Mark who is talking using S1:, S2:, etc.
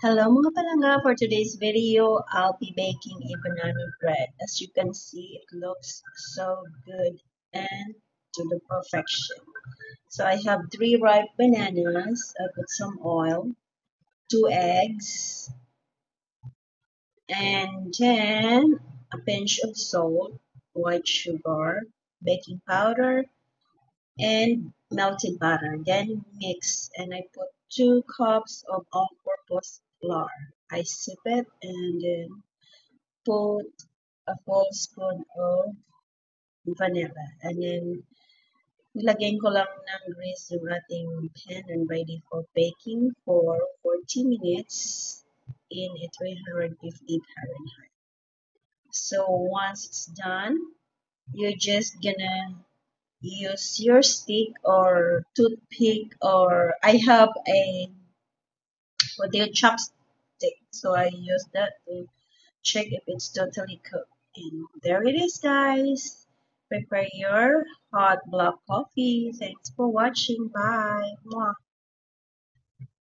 S1: Hello mga palangga, for today's video, I'll be baking a banana bread. As you can see, it looks so good and to the perfection. So I have 3 ripe bananas, I put some oil, 2 eggs, and then a pinch of salt, white sugar, baking powder, and melted butter. Then mix and I put 2 cups of all-purpose flour. I sip it and then put a full spoon of vanilla. And then nilagyan ko lang ng grease yung ating pan and ready for baking for 40 minutes in a 350 Fahrenheit. So once it's done, you're just gonna use your stick or toothpick, or I have a what they chopstick, so I use that to check if it's totally cooked. And there it is, guys. Prepare your hot black coffee. Thanks for watching. Bye. Mwah.